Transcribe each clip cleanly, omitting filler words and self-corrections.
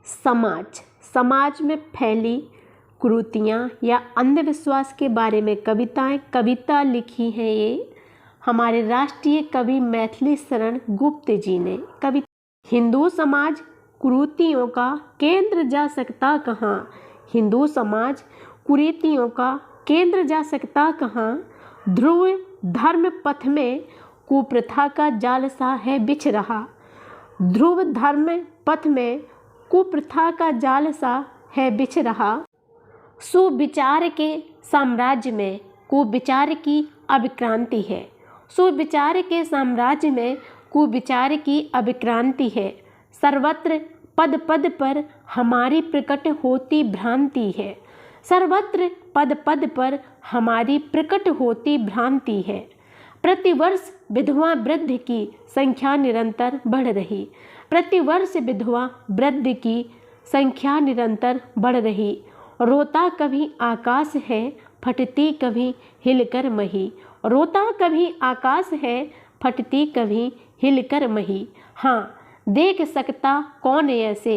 समाज, समाज में फैली कुरीतियाँ या अंधविश्वास के बारे में कविता लिखी है ये हमारे राष्ट्रीय कवि मैथिली शरण गुप्त जी ने। कविता, हिंदू समाज कुरीतियों का केंद्र जा सकता कहाँ, हिंदू समाज कुरीतियों का केंद्र जा सकता कहाँ। ध्रुव धर्म पथ में कुप्रथा का जाल सा है बिछ रहा, ध्रुव धर्म पथ में कुप्रथा का जाल सा है बिछ रहा। सुविचार के साम्राज्य में कुविचार की अभिक्रांति है, सुविचार के साम्राज्य में कुविचार की अभिक्रांति है। सर्वत्र पद पद पर हमारी प्रकट होती भ्रांति है, सर्वत्र पद पद पर हमारी प्रकट होती भ्रांति है। प्रतिवर्ष विधवा वृद्ध की संख्या निरंतर बढ़ रही, प्रतिवर्ष विधवा वृद्ध की संख्या निरंतर बढ़ रही। रोता कभी आकाश है फटती कभी हिलकर मही, रोता कभी आकाश है फटती कभी हिलकर मही। हाँ, देख सकता कौन ऐसे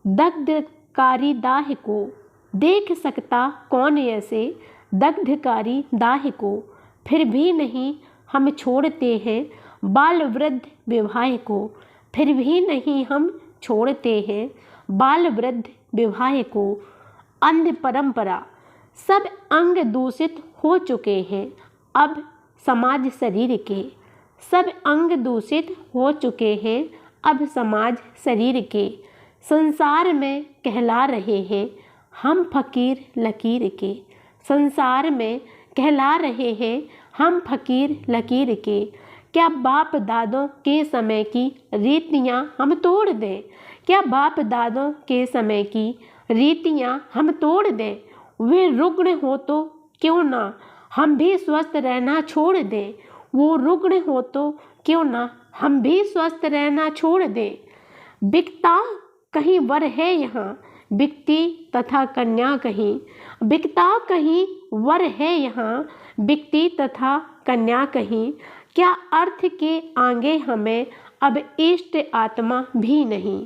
दग्धकारी दाह को, देख सकता कौन ऐसे दग्धकारी दाह को, फिर भी नहीं हम छोड़ते हैं बाल वृद्ध विवाह को, फिर भी नहीं हम छोड़ते हैं बाल वृद्ध विवाह को। अंध परंपरा, सब अंग दूषित हो चुके हैं अब समाज शरीर के, सब अंग दूषित हो चुके हैं अब समाज शरीर के। संसार में कहला रहे हैं हम फकीर लकीर के, संसार में कहला रहे हैं हम फकीर लकीर के। क्या बाप दादों के समय की रीतियाँ हम तोड़ दें, क्या बाप दादों के समय की रीतियाँ हम तोड़ दें। वे रुग्ण हो तो क्यों ना हम भी स्वस्थ रहना छोड़ दें, वो रुग्ण हो तो क्यों ना हम भी स्वस्थ रहना छोड़ दें। बिकता कहीं वर है यहाँ, बिकती तथा कन्या कहीं, बिकता कहीं वर है यहाँ, बिकती तथा कन्या कहीं। क्या अर्थ के आगे हमें अब इष्ट आत्मा भी नहीं,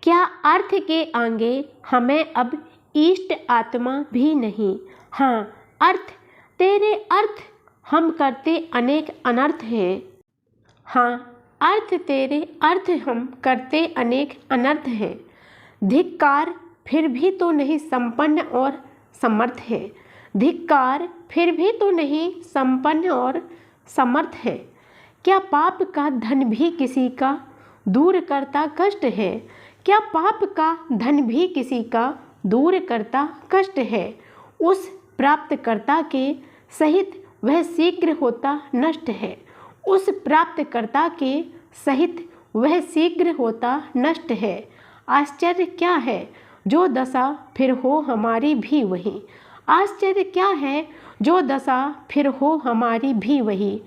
क्या अर्थ के आगे हमें अब इष्ट आत्मा भी नहीं। हाँ, अर्थ तेरे अर्थ हम करते अनेक अनर्थ हैं, हाँ अर्थ तेरे अर्थ हम करते अनेक अनर्थ हैं। धिक्कार फिर भी तो नहीं संपन्न और समर्थ है, धिक्कार फिर भी तो नहीं संपन्न और समर्थ है। क्या पाप का धन भी किसी का दूर करता कष्ट है, क्या पाप का धन भी किसी का दूर करता कष्ट है। उस प्राप्तकर्ता के सहित वह शीघ्र होता नष्ट है, उस प्राप्तकर्ता के सहित वह शीघ्र होता नष्ट है। आश्चर्य क्या है जो दशा फिर हो हमारी भी वही, आश्चर्य क्या है जो दशा फिर हो हमारी भी वही।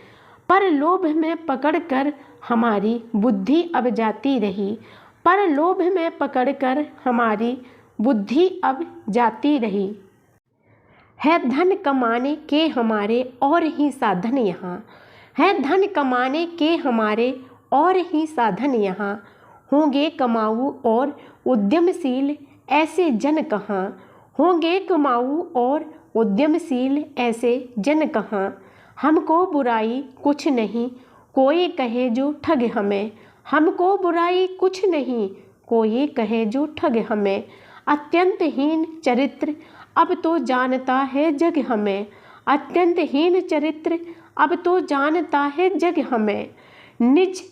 पर लोभ में पकड़कर हमारी बुद्धि अब जाती रही, पर लोभ में पकड़कर हमारी बुद्धि अब जाती रही। है धन कमाने के हमारे और ही साधन यहाँ, है धन कमाने के हमारे और ही साधन यहाँ। होंगे कमाऊ और उद्यमशील ऐसे जन कहाँ, होंगे कमाऊ और उद्यमशील ऐसे जन कहाँ। हमको बुराई कुछ नहीं कोई कहे जो ठग हमें, हमको बुराई कुछ नहीं कोई कहे जो ठग हमें। अत्यंत हीन चरित्र अब तो जानता है जग हमें, अत्यंत हीन चरित्र अब तो जानता है जग हमें। निज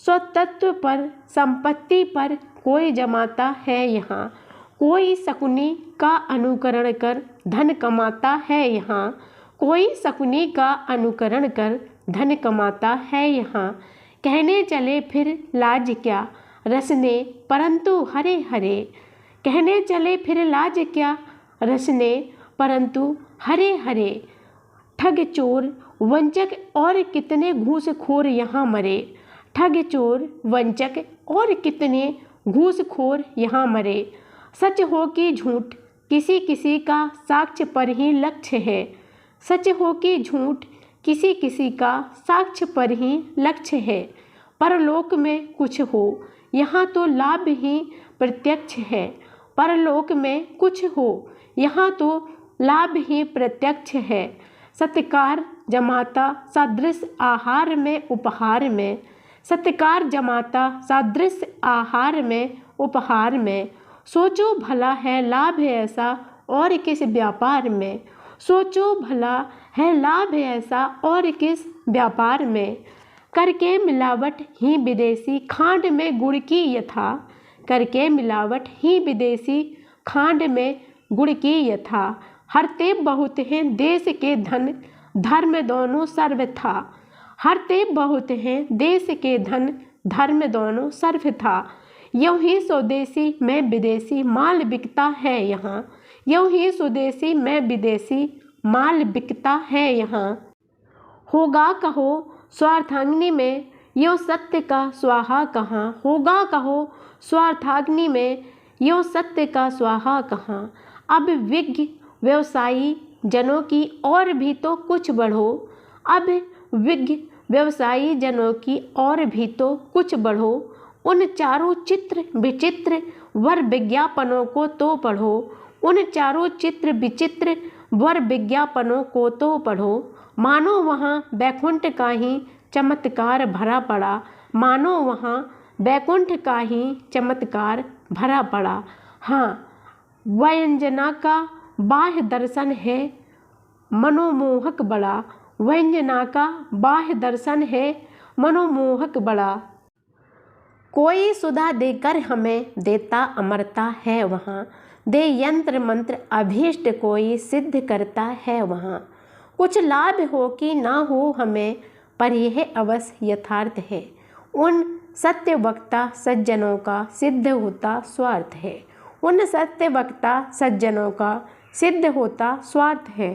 स्वतत्व पर संपत्ति पर कोई जमाता है यहाँ, कोई शकुनी का अनुकरण कर धन कमाता है यहाँ, कोई शकुनी का अनुकरण कर धन कमाता है यहाँ। कहने चले फिर लाज क्या रसने परंतु हरे हरे, कहने चले फिर लाज क्या रसने परंतु हरे हरे। ठग चोर वंचक और कितने घूसखोर यहाँ मरे, ठग चोर वंचक और कितने घूसखोर यहाँ मरे। सच हो कि झूठ किसी किसी का साक्ष्य पर ही लक्ष्य है, सच हो कि झूठ किसी किसी का साक्ष्य पर ही लक्ष्य है। परलोक में कुछ हो यहाँ तो लाभ ही प्रत्यक्ष है, परलोक में कुछ हो यहाँ तो लाभ ही प्रत्यक्ष है। सत्कार जमाता सदृश आहार में उपहार में, सत्कार जमाता सदृश आहार में उपहार में। सोचो भला है लाभ ऐसा और किस व्यापार में, सोचो भला है लाभ ऐसा और किस व्यापार में। करके मिलावट ही विदेशी खांड में गुड़ की यथा, करके मिलावट ही विदेशी खांड में गुड़ की यथा। हरते बहुत हैं देश के धन धर्म दोनों सर्व था, हरते बहुत हैं देश के धन धर्म दोनों सर्व था। यूँ ही स्वदेशी में विदेशी माल बिकता है यहाँ, यूँ ही स्वदेशी में विदेशी माल बिकता है यहाँ। होगा कहो स्वार्थाग्नि में यो सत्य का स्वाहा कहाँ, होगा कहो स्वार्थाग्नि में यो सत्य का स्वाहा कहाँ। अब विज्ञ व्यवसायी जनों की और भी तो कुछ बढ़ो, अब विज्ञ व्यवसायी जनों की और भी तो कुछ बढ़ो। उन चारों चित्र विचित्र वर विज्ञापनों को तो पढ़ो, उन चारों चित्र विचित्र वर विज्ञापनों को तो पढ़ो। मानो वहाँ बैकुंठ का ही चमत्कार भरा पड़ा, मानो वहाँ बैकुंठ का ही चमत्कार भरा पड़ा। हाँ, व्यंजना का बाह्य दर्शन है मनोमोहक बड़ा, व्यंजना का बाह्य दर्शन है मनोमोहक बड़ा। कोई सुधा देकर हमें देता अमरता है वहाँ, दे यंत्र मंत्र अभीष्ट कोई सिद्ध करता है वहाँ। कुछ लाभ हो कि ना हो हमें पर यह अवश्य यथार्थ है, उन सत्य वक्ता सज्जनों का सिद्ध होता स्वार्थ है, उन सत्य वक्ता सज्जनों का सिद्ध होता स्वार्थ है।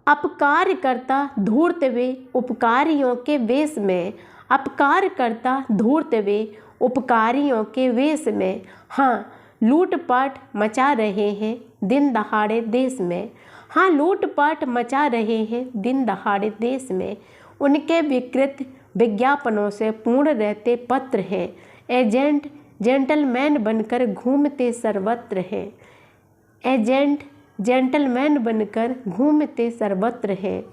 अपकार करता धूर्त वे उपकारियों के वेश में, अपकार करता धूर्त वे उपकारियों के वेश में। हाँ, लूटपाट मचा रहे हैं दिन दहाड़े देश में, हाँ लूटपाट मचा रहे हैं दिन दहाड़े देश में। उनके विकृत विज्ञापनों से पूर्ण रहते पत्र हैं, एजेंट जेंटलमैन बनकर घूमते सर्वत्र हैं, एजेंट जेंटलमैन बनकर घूमते सर्वत्र हैं।